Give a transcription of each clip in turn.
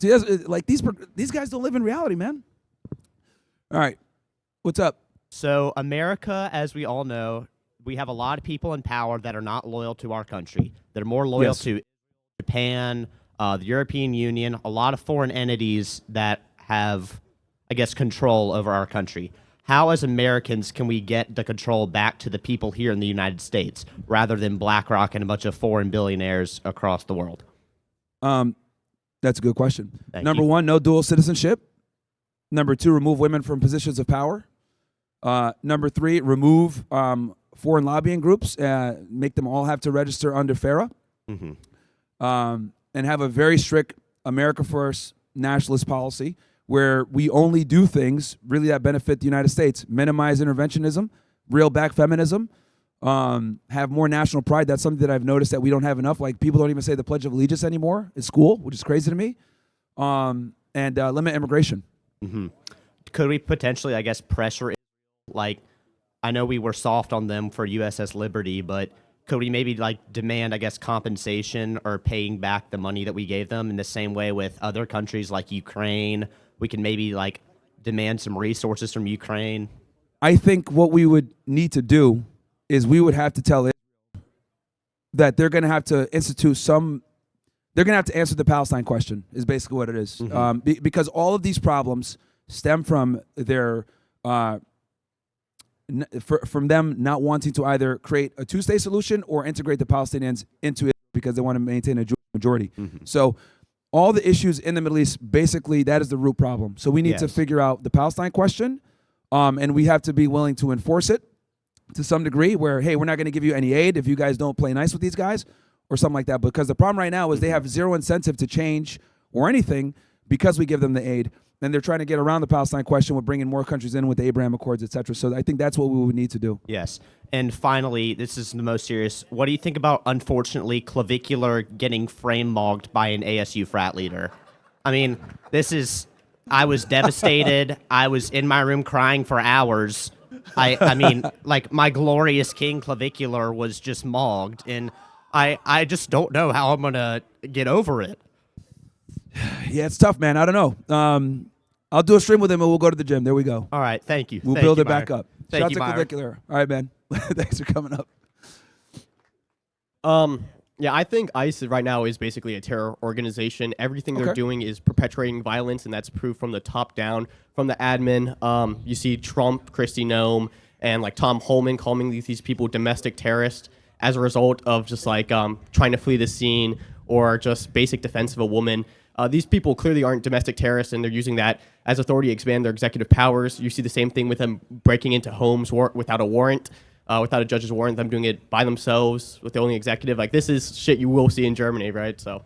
See, like these guys don't live in reality, man. All right, what's up? So America, as we all know, we have a lot of people in power that are not loyal to our country. They're more loyal to Japan, the European Union, a lot of foreign entities that have, I guess, control over our country. How, as Americans, can we get the control back to the people here in the United States rather than BlackRock and a bunch of foreign billionaires across the world? That's a good question. Number one, no dual citizenship. Number two, remove women from positions of power. Number three, remove foreign lobbying groups, make them all have to register under FARA, and have a very strict America First nationalist policy where we only do things really that benefit the United States, minimize interventionism, reel back feminism, have more national pride. That's something that I've noticed that we don't have enough. Like, people don't even say the Pledge of Allegiance anymore in school, which is crazy to me. And limit immigration. Could we potentially, I guess, pressure, like, I know we were soft on them for USS Liberty, but could we maybe, like, demand, I guess, compensation or paying back the money that we gave them in the same way with other countries like Ukraine? We can maybe, like, demand some resources from Ukraine. I think what we would need to do is we would have to tell it that they're going to have to institute they're going to have to answer the Palestine question, is basically what it is. Because all of these problems stem from their, from them not wanting to either create a two-state solution or integrate the Palestinians into it because they want to maintain a Jewish majority. So all the issues in the Middle East, basically, that is the root problem. So we need to figure out the Palestine question, and we have to be willing to enforce it to some degree where, hey, we're not going to give you any aid if you guys don't play nice with these guys or something like that. Because the problem right now is they have zero incentive to change or anything because we give them the aid. And they're trying to get around the Palestine question with bringing more countries in with the Abraham Accords, et cetera. So I think that's what we would need to do. Yes. And finally, this is the most serious. What do you think about, unfortunately, Clavicular getting frame-mogged by an ASU frat leader? I mean, I was devastated. I was in my room crying for hours. I mean, like, my glorious king Clavicular was just mogged, and I just don't know how I'm going to get over it. Yeah, it's tough, man. I don't know. I'll do a stream with him, and we'll go to the gym. There we go. All right, thank you. We'll build it back Myron. up. Thank Shout you, out to Myron. Clavicular. All right, man. Thanks for coming up. Yeah, I think ICE right now is basically a terror organization. Everything they're doing is perpetuating violence, and that's proof from the top down, from the admin. You see Trump, Kristi Noem, and like Tom Holman calling these people domestic terrorists as a result of just like trying to flee the scene or just basic defense of a woman. These people clearly aren't domestic terrorists, and they're using that as authority to expand their executive powers. You see the same thing with them breaking into homes without a warrant, without a judge's warrant, them doing it by themselves with the only executive. Like, this is shit you will see in Germany, right? So,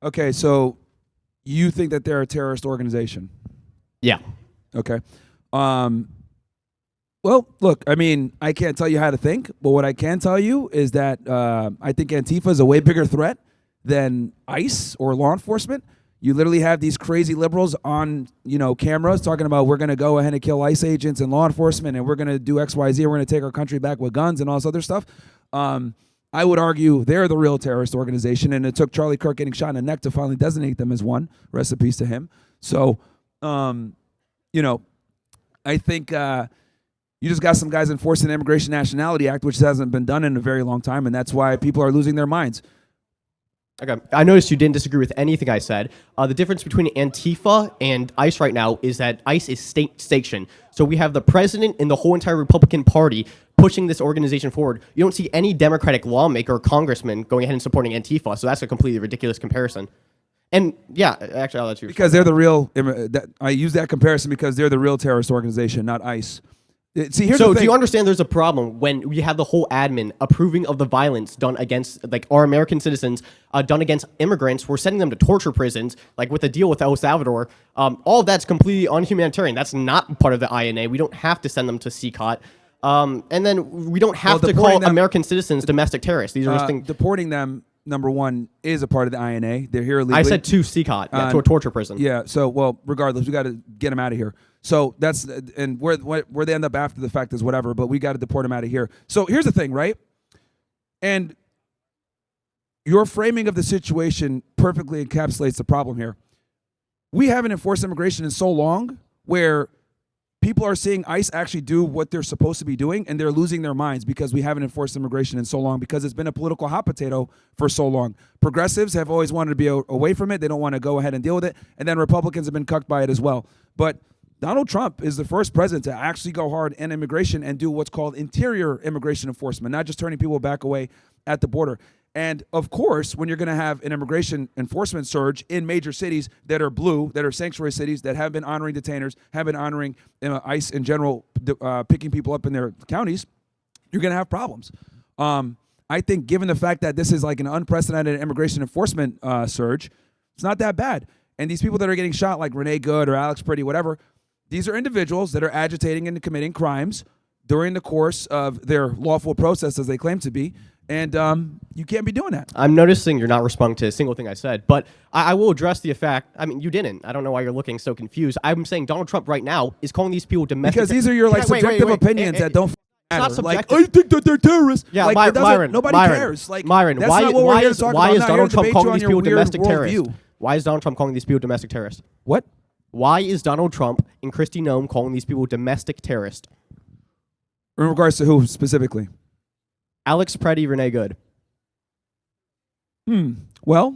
Okay, so you think that they're a terrorist organization? yeah. Okay. Well, look, I mean, I can't tell you how to think, but what I can tell you is that I think Antifa is a way bigger threat than ICE or law enforcement. You literally have these crazy liberals on, cameras talking about we're going to go ahead and kill ICE agents and law enforcement, and we're going to do X, Y, Z. We're going to take our country back with guns and all this other stuff. I would argue they're the real terrorist organization, and it took Charlie Kirk getting shot in the neck to finally designate them as one. Rest in peace to him. So, I think you just got some guys enforcing the Immigration Nationality Act, which hasn't been done in a very long time, and that's why people are losing their minds. Okay. I noticed you didn't disagree with anything I said. The difference between Antifa and ICE right now is that ICE is state-sanctioned. So we have the president and the whole entire Republican Party pushing this organization forward. You don't see any Democratic lawmaker or congressman going ahead and supporting Antifa. So that's a completely ridiculous comparison. And yeah, actually, I'll let you. Because they're the real. I use that comparison because they're the real terrorist organization, not ICE. See, here's the thing. Do you understand there's a problem when we have the whole admin approving of the violence done against like our American citizens, done against immigrants? We're sending them to torture prisons, like with the deal with El Salvador. All of that's completely unhumanitarian. That's not part of the INA. We don't have to send them to CCOT. And then we don't have to call American citizens domestic terrorists. These are just things. Deporting them, number one, is a part of the INA. They're here illegally. I said to CCOT, to a torture prison. Yeah. So, well, regardless, we got to get them out of here. So that's, and where they end up after the fact is whatever, but we got to deport them out of here. So here's the thing, right? And your framing of the situation perfectly encapsulates the problem here. we haven't enforced immigration in so long where people are seeing ICE actually do what they're supposed to be doing, and they're losing their minds because we haven't enforced immigration in so long because it's been a political hot potato for so long. Progressives have always wanted to be away from it. They don't want to go ahead and deal with it. And then Republicans have been cucked by it as well. But Donald Trump is the first president to actually go hard in immigration and do what's called interior immigration enforcement, not just turning people back away at the border. And of course, when you're going to have an immigration enforcement surge in major cities that are blue, that are sanctuary cities, that have been honoring detainers, have been honoring ICE in general, picking people up in their counties, you're going to have problems. I think given the fact that this is like an unprecedented immigration enforcement surge, it's not that bad. And these people that are getting shot, like Renee Good or Alex Pretty, whatever, these are individuals that are agitating and committing crimes during the course of their lawful process, as they claim to be. And you can't be doing that. I'm noticing you're not responding to a single thing I said, but I will address the fact. I mean, you didn't. I don't know why you're looking so confused. I'm saying Donald Trump right now is calling these people domestic. Because these are your like subjective opinions that don't matter. Not subjective. Like, I think that they're terrorists. Yeah, like, Myron. Nobody cares. Like, Myron, that's why, not what we're here to talk why about. is I'm not Donald here to Trump debate you calling on these your people weird domestic terrorists? worldview. Why is Donald Trump calling these people domestic terrorists? What? Why is Donald Trump and Kristi Noem calling these people domestic terrorists? In regards to who specifically? Alex Pretty, Renee Good. Well,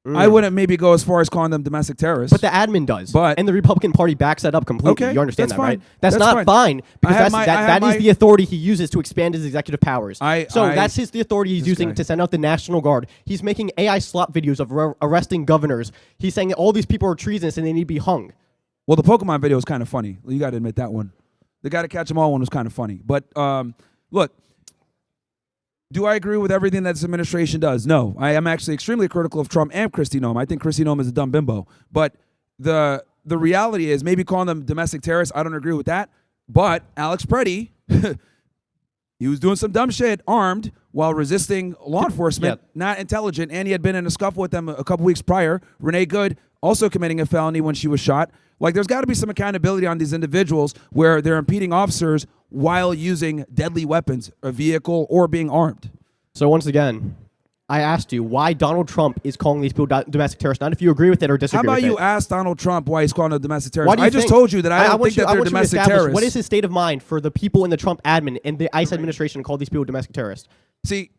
I wouldn't maybe go as far as calling them domestic terrorists. But the admin does. And the Republican Party backs that up completely. Okay, you understand that's that, right? fine. That's not fine because that is the authority he uses to expand his executive powers. That's the authority he's using to send out the National Guard. He's making AI slop videos of arresting governors. He's saying that all these people are treasonous and they need to be hung. Well, the Pokemon video was kind of funny. You got to admit that one. The Gotta Catch 'Em All one was kind of funny. But look, do I agree with everything that this administration does? No. I am actually extremely critical of Trump and Kristi Noem. I think Kristi Noem is a dumb bimbo. But the reality is maybe calling them domestic terrorists, I don't agree with that. But Alex Pretty, he was doing some dumb shit armed while resisting law enforcement, not intelligent, and he had been in a scuffle with them a couple weeks prior. Renee Good also committing a felony when she was shot. Like, there's got to be some accountability on these individuals where they're impeding officers while using deadly weapons, a vehicle, or being armed. So once again, I asked you why Donald Trump is calling these people domestic terrorists, not if you agree with it or disagree with it. How about you ask Donald Trump why he's calling them domestic terrorists? I just told you that I don't think that they're domestic terrorists. What is his state of mind for the people in the Trump admin and the ICE administration to call these people domestic terrorists? See,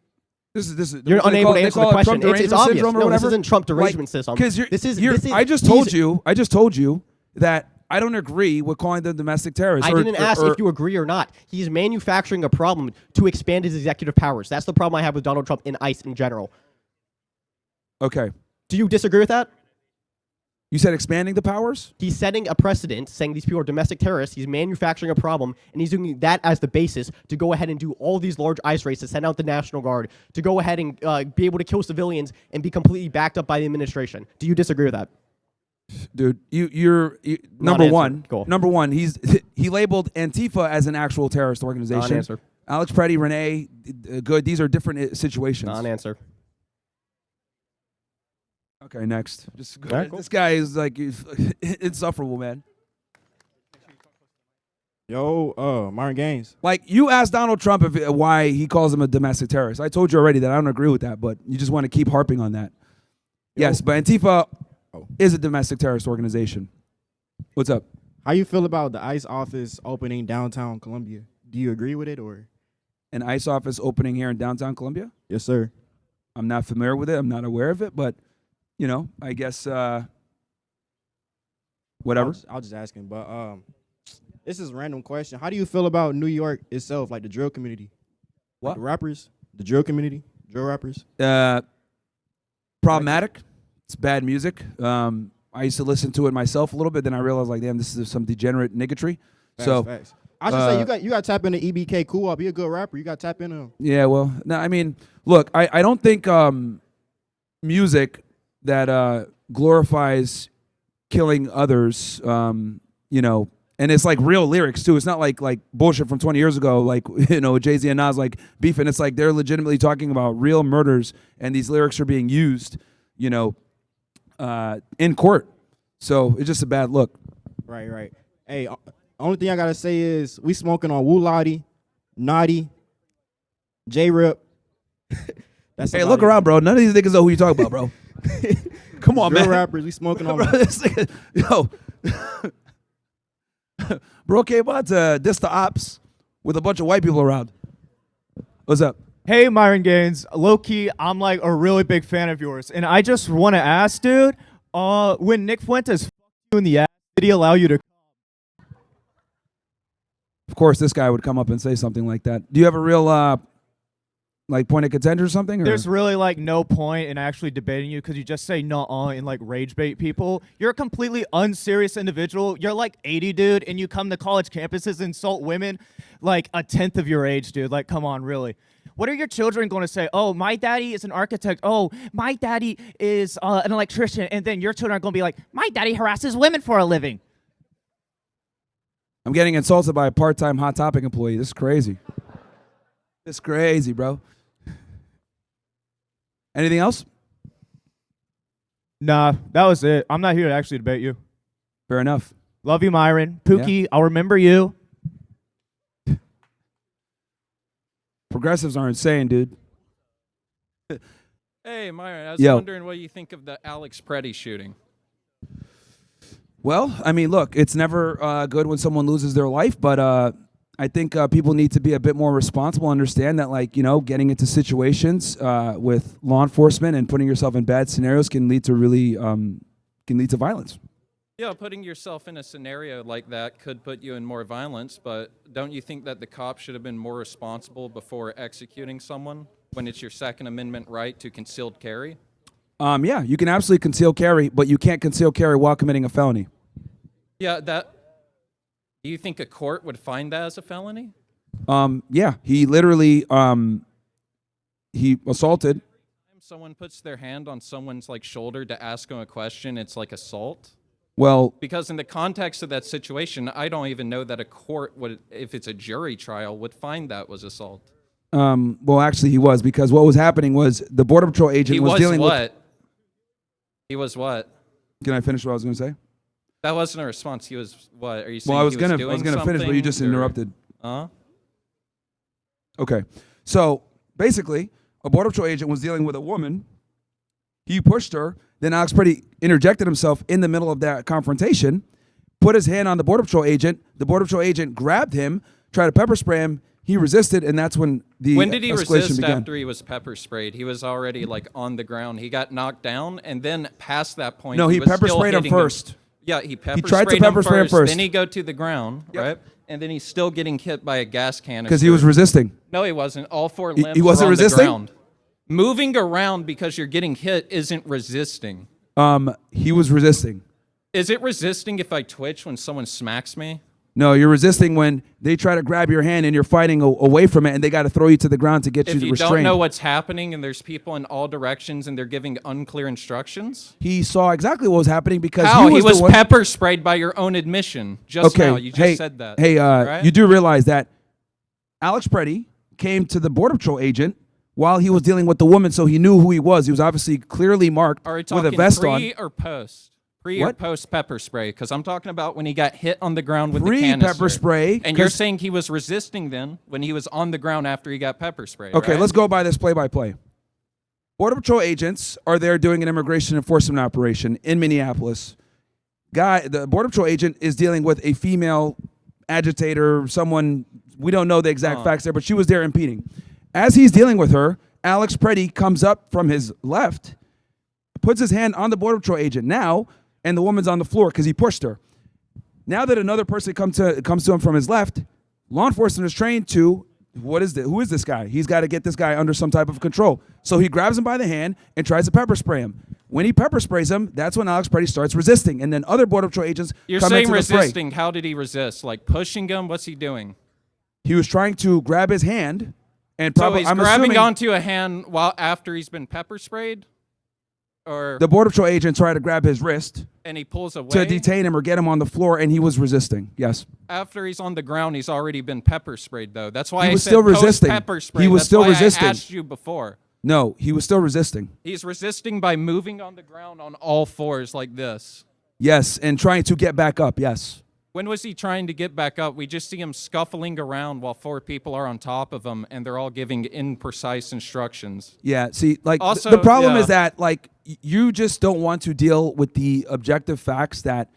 this is you're unable to answer the question. It's obvious. No, this isn't Trump derangement system. I just told you that I don't agree with calling them domestic terrorists. I didn't ask if you agree or not. He's manufacturing a problem to expand his executive powers. That's the problem I have with Donald Trump and ICE in general. Okay. Do you disagree with that? You said expanding the powers? He's setting a precedent, saying these people are domestic terrorists. He's manufacturing a problem, and he's doing that as the basis to go ahead and do all these large ICE raids, to send out the National Guard, to go ahead and be able to kill civilians and be completely backed up by the administration. Do you disagree with that? Dude, you're number one. He labeled Antifa as an actual terrorist organization. Non-answer. Alex Pretty, Renee Good. These are different situations. Non-answer. Okay, next. Just go. Right, cool. This guy is like insufferable, man. Yo, Myron Gaines. Like, you asked Donald Trump why he calls him a domestic terrorist. I told you already that I don't agree with that, but you just want to keep harping on that. Yes, but Antifa is a domestic terrorist organization. What's up? How you feel about the ICE office opening downtown Columbia? Do you agree with it, or an ICE office opening here in downtown Columbia? Yes, sir. I'm not familiar with it. I'm not aware of it, but I guess whatever. I'll just ask him. But this is a random question. How do you feel about New York itself, like the drill community? What? Like the rappers, the drill community, drill rappers. Problematic. It's bad music. I used to listen to it myself a little bit. Then I realized, like, damn, this is some degenerate niggatry. Facts. I should say you got to tap into EBK Cool Up. He a good rapper. You got to tap into him. Yeah, well, no, I mean, look, I don't think music that glorifies killing others, and it's like real lyrics too. It's not like bullshit from 20 years ago, like Jay-Z and Nas like beefing. It's like they're legitimately talking about real murders, and these lyrics are being used, in court. So it's just a bad look. Right. Hey, only thing I gotta say is we smoking on Wu Lottie, Naughty, J Rip. Hey, look around, bro. None of these niggas know who you talking about, bro. Come on, Real man. rappers, we smoking on. Bro, this nigga, yo. Bro came out to diss the ops with a bunch of white people around. What's up? Hey, Myron Gaines. Low-key, I'm like a really big fan of yours. And I just want to ask, dude, when Nick Fuentes f***ed you in the ass, did he allow you to... Of course, this guy would come up and say something like that. Do you have a real, point of contention or something? Or? There's really like no point in actually debating you because you just say nuh-uh and like rage bait people. You're a completely unserious individual. You're like 80, dude, and you come to college campuses and insult women like a tenth of your age, dude. Like, come on, really. What are your children going to say? Oh, my daddy is an architect. Oh, my daddy is an electrician. And then your children are going to be like, my daddy harasses women for a living. I'm getting insulted by a part-time Hot Topic employee. This is crazy. This is crazy, bro. Anything else? Nah, that was it. I'm not here to actually debate you. Fair enough. Love you, Myron. Pookie, I'll remember you. Progressives are insane, dude. Hey, Myron, I was Yo. wondering what you think of the Alex Preddy shooting. Well, I mean, look, it's never good when someone loses their life, but I think people need to be a bit more responsible, understand that, like, you know, getting into situations with law enforcement and putting yourself in bad scenarios can lead to really, can lead to violence. Yeah, putting yourself in a scenario like that could put you in more violence, but don't you think that the cops should have been more responsible before executing someone when it's your Second Amendment right to concealed carry? Yeah, you can absolutely conceal carry, but you can't conceal carry while committing a felony. Yeah, do you think a court would find that as a felony? Yeah, he literally, he assaulted. If someone puts their hand on someone's like shoulder to ask them a question, it's like assault? Well, Because in the context of that situation, I don't even know that a court would, if it's a jury trial, would find that was assault. well, actually, he was, because what was happening was the Border Patrol agent He was was dealing what? with. He was what? Can I finish what I was going to say? That wasn't a response. He was what? Are you saying Well, I was he gonna doing finish, but you something, just or- interrupted. Huh? Okay, so basically, a Border Patrol agent was dealing with a woman. He pushed her. Then Alex Preddy interjected himself in the middle of that confrontation, put his hand on the Border Patrol agent. The Border Patrol agent grabbed him, tried to pepper spray him. He resisted, and that's when the When did he escalation resist began. after he was pepper sprayed? He was already like on the ground. He got knocked down, and then past that point, No, he was pepper still sprayed him hitting first. Yeah, he pepper tried to sprayed pepper him spray him first. first. Then he go to the ground, Yep. right? And then he's still getting hit by a gas canister. Because he was resisting. No, he wasn't. All four He- limbs he wasn't were on resisting? the ground. Moving around because you're getting hit isn't resisting. He was resisting. Is it resisting if I twitch when someone smacks me? No, you're resisting when they try to grab your hand and you're fighting away from it, and they got to throw you to the ground to get If you restrained. don't know what's happening and there's people in all directions and they're giving unclear instructions? He saw exactly what was happening because How? he was, the one. pepper sprayed by your own admission just now. You just said that. Hey, right? you do realize that Alex Preddy came to the Border Patrol agent while he was dealing with the woman, so he knew who he was. He was obviously clearly marked Are we with talking a vest pre on. or post? Pre or What? post pepper spray? Because I'm talking about when he got hit on the ground with the Pre canister. pepper spray. And you're 'cause- saying he was resisting then when he was on the ground after he got pepper sprayed. Okay, right? let's go by this play-by-play. Border Patrol agents are there doing an immigration enforcement operation in Minneapolis. The Border Patrol agent is dealing with a female agitator, someone, we don't know the exact facts there, but she was there impeding. As he's dealing with her, Alex Preddy comes up from his left, puts his hand on the Border Patrol agent now, and the woman's on the floor because he pushed her. Now that another person comes to him from his left, law enforcement is trained to, who is this guy? He's got to get this guy under some type of control. So he grabs him by the hand and tries to pepper spray him. When he pepper sprays him, that's when Alex Preddy starts resisting. And then other Border Patrol agents You're come saying into the fray. resisting. How did he resist? Like pushing him? What's he doing? He was trying to grab his hand, and So probably he's I'm grabbing assuming onto a hand while after he's been pepper sprayed? Or the Border Patrol agent tried to grab his wrist and he pulls away? to detain him or get him on the floor, and he was resisting. Yes. After he's on the ground, he's already been pepper sprayed, though. That's why He I was said still resisting. Pepper spray. He was That's still why resisting. I asked you before. No, he was still resisting. He's resisting by moving on the ground on all fours like this. Yes, and trying to get back up. Yes. When was he trying to get back up? We just see him scuffling around while 4 people are on top of him, and they're all giving imprecise instructions. Yeah, see, like, Also, the problem yeah. is that, like, you just don't want to deal with the objective facts that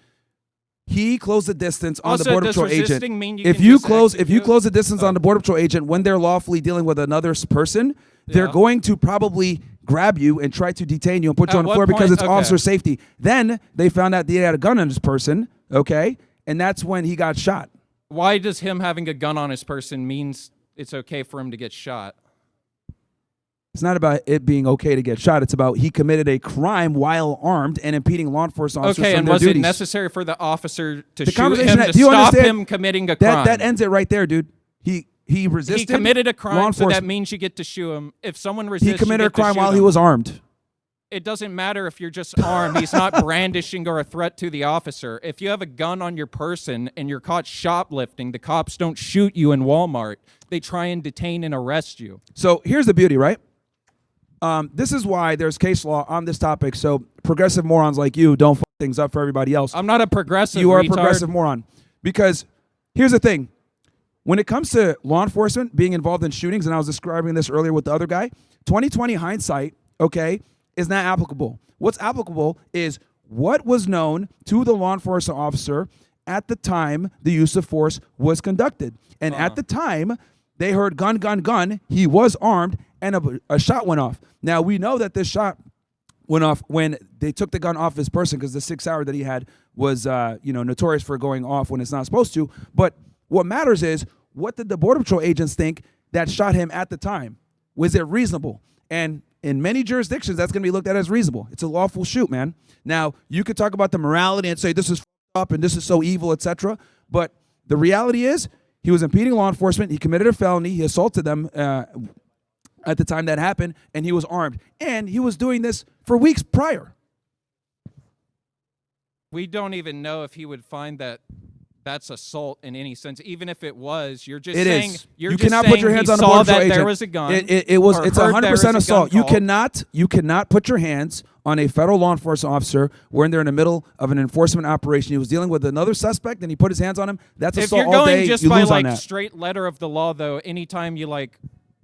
he closed the distance on Also, the Border does Patrol agent. resisting mean you If can you just close execute? the distance on the Border Patrol agent when they're lawfully dealing with another person, they're Yeah. going to probably grab you and try to detain you and put you At on the what floor because point- it's okay. officer safety. Then they found out that he had a gun on this person, okay? And that's when he got shot. Why does him having a gun on his person means it's okay for him to get shot? It's not about it being okay to get shot. It's about he committed a crime while armed and impeding law enforcement officers Okay, from and their was duties. it necessary for the officer to The shoot conversation him that- to do you stop understand? him committing a crime? That ends it right there, dude. He resisted. He committed a law crime, so that enforcement- means you get to shoot him. If someone resists, he committed you a get to crime shoot while he him. was armed. It doesn't matter if you're just armed. He's not brandishing or a threat to the officer. If you have a gun on your person and you're caught shoplifting, the cops don't shoot you in Walmart. They try and detain and arrest you. So here's the beauty, right? This is why there's case law on this topic. So progressive morons like you don't fuck things up for everybody else. I'm not a progressive You are a retard. progressive moron. Because here's the thing. When it comes to law enforcement being involved in shootings, and I was describing this earlier with the other guy, 2020 hindsight, okay, is not applicable. What's applicable is what was known to the law enforcement officer at the time the use of force was conducted. And at the time, they heard gun, gun, gun. He was armed, and a shot went off. Now, we know that this shot went off when they took the gun off his person because the 6 hour that he had was, notorious for going off when it's not supposed to. But what matters is, what did the Border Patrol agents think that shot him at the time? Was it reasonable? And in many jurisdictions, that's going to be looked at as reasonable. It's a lawful shoot, man. Now, you could talk about the morality and say this is up and this is so evil, etc. But the reality is, he was impeding law enforcement. He committed a felony. He assaulted them at the time that happened, and he was armed. And he was doing this for weeks prior. We don't even know if he would find that that's assault in any sense. Even if it was, you're just It saying is. you're You just cannot saying put your hands he on a saw Border Patrol that agent. there was a gun. It was. or It's heard there 100% was a gun assault. call. You cannot put your hands on a federal law enforcement officer when they're in the middle of an enforcement operation. He was dealing with another suspect, and he put his hands on him. That's If assault you're all going day. just You by lose on like that. straight letter of the law, though, anytime you like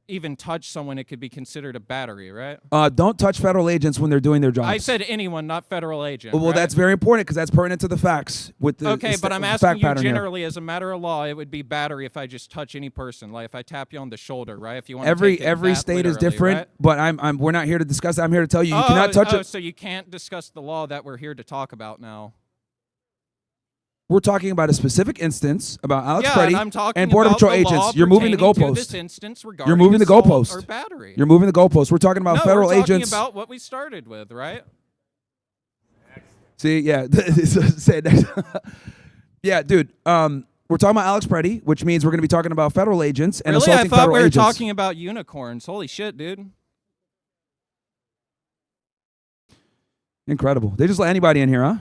even touch someone, it could be considered a battery, right? Don't touch federal agents when they're doing their jobs. I said anyone, not federal agent. Well, right? that's very important because that's pertinent to the facts. With the Okay, but I'm fact asking you pattern here. generally, as a matter of law, it would be battery if I just touch any person, like if I tap you on the shoulder, right? If you want Every to take it that state is literally, different, right? but we're not here to discuss that. I'm here to tell you you cannot touch it. So you can't discuss the law that we're here to talk about now. We're talking about a specific instance about Alex Yeah, Preddy and I'm talking and Border about Patrol the law agents. You're moving the pertaining to goalpost. this instance regarding You're moving the assault goalpost. or battery. You're moving the goalpost. We're talking about no, federal we're talking agents. about what we started with, right? See, yeah, say it next. Yeah, dude. We're talking about Alex Preddy, which means we're going to be talking about federal agents and Really? I assaulting thought federal we were agents. talking about unicorns. Holy shit, dude. Incredible. They just let anybody in here, huh?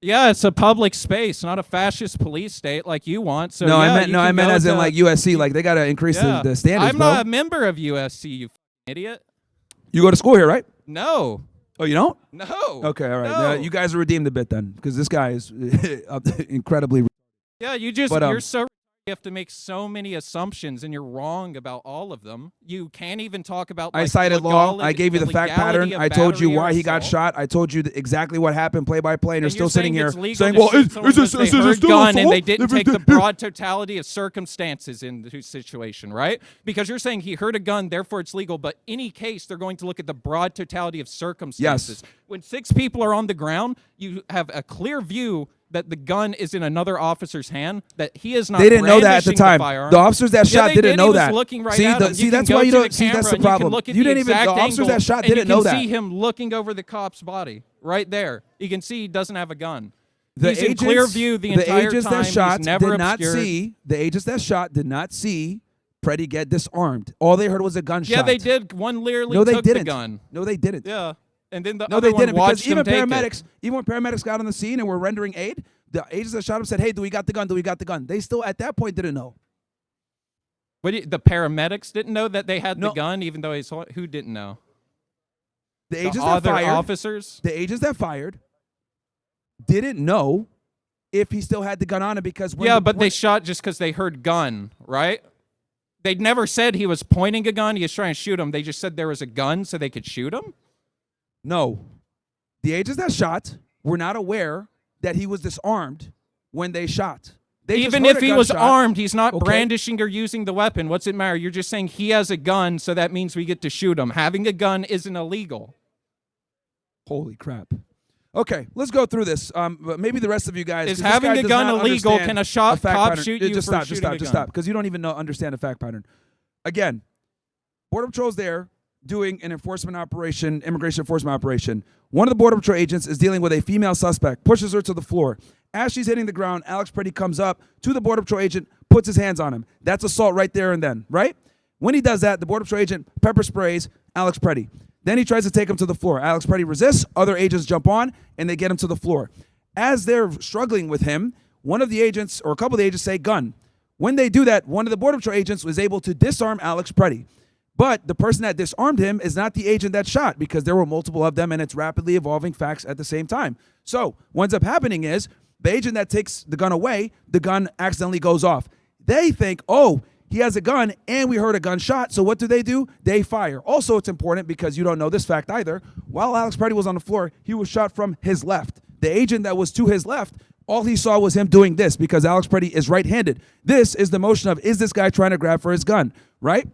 Yeah, it's a public space, not a fascist police state like you want. So No, yeah, I meant as in to, like USC. Like they got to increase the standards, I'm bro. not a member of USC, you idiot. You go to school here, right? No. Oh, you don't? No. Okay, all right. No. You guys are redeemed a bit then, because this guy is incredibly. Yeah, you just But, you're so you have to make so many assumptions, and you're wrong about all of them. You can't even talk about. I Like, cited law. legality- I gave you the fact legality pattern. of I told you battery or why he got assault. shot. I told you exactly what happened, play by play, and you're And still you're sitting saying here it's legal saying, to "Well, shoot someone because they heard still gun and assault?" they didn't take the broad totality of circumstances in the situation, right? Because you're saying he heard a gun, therefore it's legal. But any case, they're going to look at the broad totality of circumstances. Yes. When 6 people are on the ground, you have a clear view that the gun is in another officer's hand, that he is not. They didn't know that at the brandishing time. firearm. The officers that Yeah, shot they didn't did. know He was that. looking right See, at him. see, You that's can why go you to don't the see. That's camera the and you can problem. look at You the didn't even. The exact officers angle, that shot and didn't know you that. can see him looking over the cop's body right there. You can see he doesn't have a gun. The He's in clear view the entire agents time. that shot He's never did not obscured. see. The agents that shot did not see Preddy get disarmed. All they heard was a gunshot. Yeah, they did. One literally No, they took didn't. the gun. No, they didn't. Yeah, and then the No, other they one didn't, because watched even him take it. paramedics, even when paramedics got on the scene and were rendering aid, the agents that shot him said, "Hey, do we got the gun? Do we got the gun?" They still at that point didn't know. The paramedics didn't know that they had No. the gun, even though who didn't know? The agents The that other fired, officers. the agents that fired, didn't know if he still had the gun on him because when Yeah, but they shot just because they heard gun, right? They never said he was pointing a gun. He was trying to shoot him. They just said there was a gun so they could shoot him? No. The agents that shot were not aware that he was disarmed when they shot. They just Even heard if a he was gunshot. armed, he's not Okay. brandishing or using the weapon. What's it matter? You're just saying he has a gun, so that means we get to shoot him. Having a gun isn't illegal. Holy crap. Okay, let's go through this. But maybe the rest of you guys. Is 'cause this having guy a does gun not illegal? understand Can a shot fact cop pattern. shoot you Just for stop, shooting a just gun? stop, because you don't even understand the fact pattern. Again, Border Patrol's there doing an enforcement operation, immigration enforcement operation. One of the Border Patrol agents is dealing with a female suspect, pushes her to the floor. As she's hitting the ground, Alex Preddy comes up to the Border Patrol agent, puts his hands on him. That's assault right there and then, right? When he does that, the Border Patrol agent pepper sprays Alex Preddy. Then he tries to take him to the floor. Alex Preddy resists. Other agents jump on, and they get him to the floor. As they're struggling with him, one of the agents, or a couple of the agents, say gun. When they do that, one of the Border Patrol agents was able to disarm Alex Preddy. But the person that disarmed him is not the agent that shot, because there were multiple of them, and it's rapidly evolving facts at the same time. So what ends up happening is the agent that takes the gun away, the gun accidentally goes off. They think, oh, he has a gun, and we heard a gunshot. So what do? They fire. Also, it's important because you don't know this fact either. While Alex Preddy was on the floor, he was shot from his left. The agent that was to his left, all he saw was him doing this because Alex Preddy is right-handed. This is the motion of, is this guy trying to grab for his gun, right?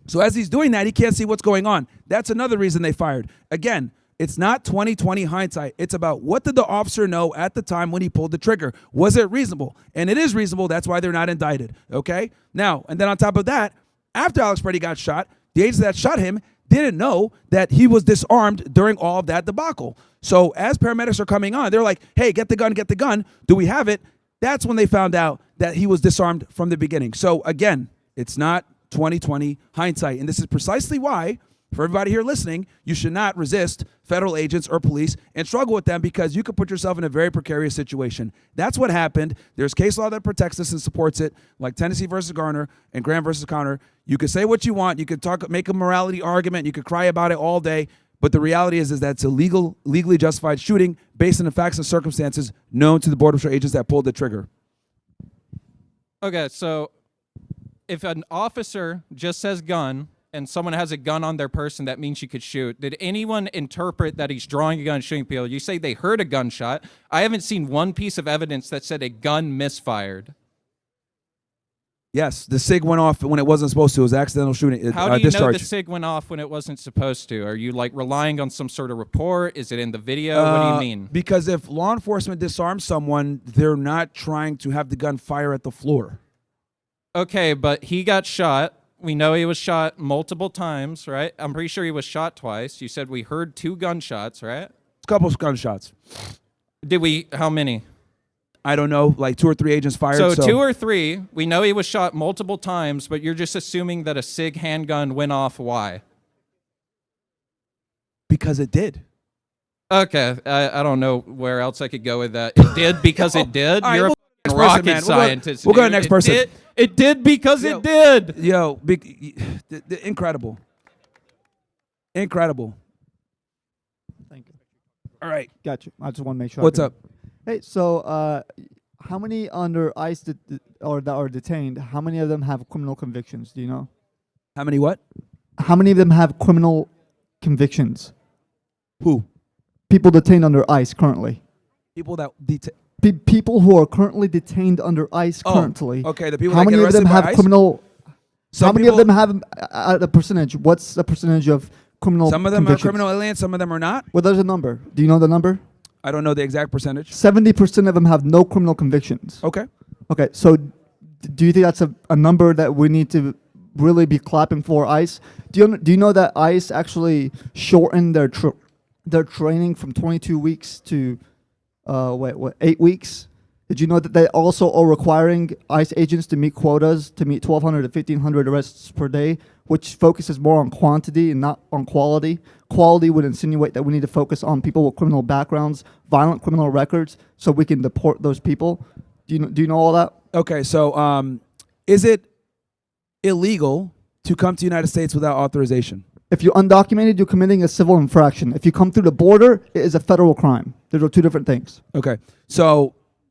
So as he's doing that, he can't see what's going on. That's another reason they fired. Again, it's not 20/20 hindsight. It's about what did the officer know at the time when he pulled the trigger? Was it reasonable? And it is reasonable. That's why they're not indicted, okay? Now, and then on top of that, after Alex Preddy got shot, the agent that shot him didn't know that he was disarmed during all of that debacle. So as paramedics are coming on, they're like, hey, get the gun, get the gun. Do we have it? That's when they found out that he was disarmed from the beginning. So again, it's not 20/20 hindsight. And this is precisely why, for everybody here listening, you should not resist federal agents or police and struggle with them, because you could put yourself in a very precarious situation. That's what happened. There's case law that protects this and supports it, like Tennessee versus Garner and Graham versus Connor. You could say what you want. You could make a morality argument. You could cry about it all day. But the reality is that it's a legally justified shooting based on the facts and circumstances known to the Border Patrol agents that pulled the trigger. Okay, so if an officer just says gun and someone has a gun on their person, that means you could shoot. Did anyone interpret that he's drawing a gun and shooting people? You say they heard a gunshot. I haven't seen one piece of evidence that said a gun misfired. Yes, the SIG went off when it wasn't supposed to. It was accidental shooting. How do you know discharge. the SIG went off when it wasn't supposed to? Are you like relying on some sort of report? Is it in the video? What do you mean? Because if law enforcement disarms someone, they're not trying to have the gun fire at the floor. Okay, but he got shot. We know he was shot multiple times, right? I'm pretty sure he was shot twice. You said we heard 2 gunshots, right? A couple of gunshots. Did we? How many? I don't know, like 2 or 3 agents fired. So 2 or 3. We know he was shot multiple times, but you're just assuming that a SIG handgun went off. Why? Because it did. Okay, I don't know where else I could go with that. It did because it did? All right, You're we'll a go to the next person, rocket man. scientist. We'll go to the dude. next person. It did because Yo. it did. Yo, incredible. Incredible. Thank you. All right. Got you. I just want to make sure. What's up? Hey, so how many under ICE or that are detained? How many of them have criminal convictions? Do you know? How many what? How many of them have criminal convictions? Who? People detained under ICE currently. People that People who are currently detained under ICE Oh, currently. okay, the people How that many get of them arrested by have ICE? criminal? Some How many people- of them have the percentage? What's the percentage of criminal? Some of them are convictions? criminal aliens, some of them are not. Well, there's a number. Do you know the number? I don't know the exact percentage. 70% of them have no criminal convictions. Okay. Okay, so do you think that's a number that we need to really be clapping for ICE? Do you know that ICE actually shortened their training from 22 weeks to 8 weeks? Did you know that they also are requiring ICE agents to meet quotas to meet 1,200 to 1,500 arrests per day, which focuses more on quantity and not on quality? Quality would insinuate that we need to focus on people with criminal backgrounds, violent criminal records, so we can deport those people. Do you know all that? Okay, so is it illegal to come to the United States without authorization? If you're undocumented, you're committing a civil infraction. If you come through the border, it is a federal crime. There are 2 different things. Okay. So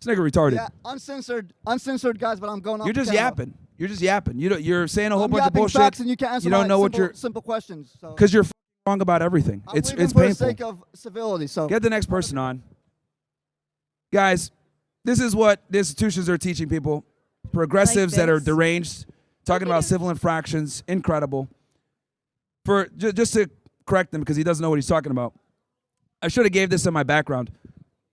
This nigga retarded. Yeah, uncensored guys, but I'm going off You're the just camera. yapping. You're just yapping. You're saying a whole I'm bunch of yapping bullshit. facts and you can't answer You don't my know what simple, you're simple questions. So. because you're wrong about everything. I'm It's leaving for the painful. sake of civility. So Get the next person on. Guys, this is what the institutions are teaching people. Progressives that are this. deranged, talking about civil infractions, incredible. For just to correct him because he doesn't know what he's talking about. I should have gave this in my background.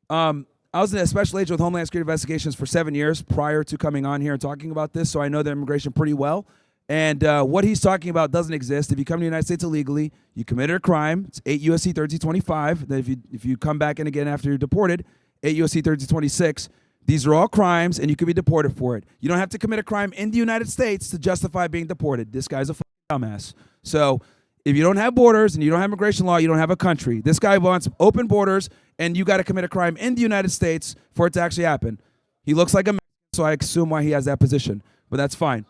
I was a special agent with Homeland Security Investigations for 7 years prior to coming on here and talking about this, so I know the immigration pretty well. And what he's talking about doesn't exist. If you come to the United States illegally, you committed a crime. It's 8 U.S.C. 1325. Then if you come back in again after you're deported, 8 U.S.C. 1326. These are all crimes, and you can be deported for it. You don't have to commit a crime in the United States to justify being deported. This guy's a fucking dumbass. So if you don't have borders and you don't have immigration law, you don't have a country. This guy wants open borders, and you got to commit a crime in the United States for it to actually happen. He looks like a Mexican, so I assume why he has that position. But that's fine.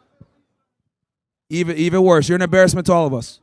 Even worse, you're an embarrassment to all of us.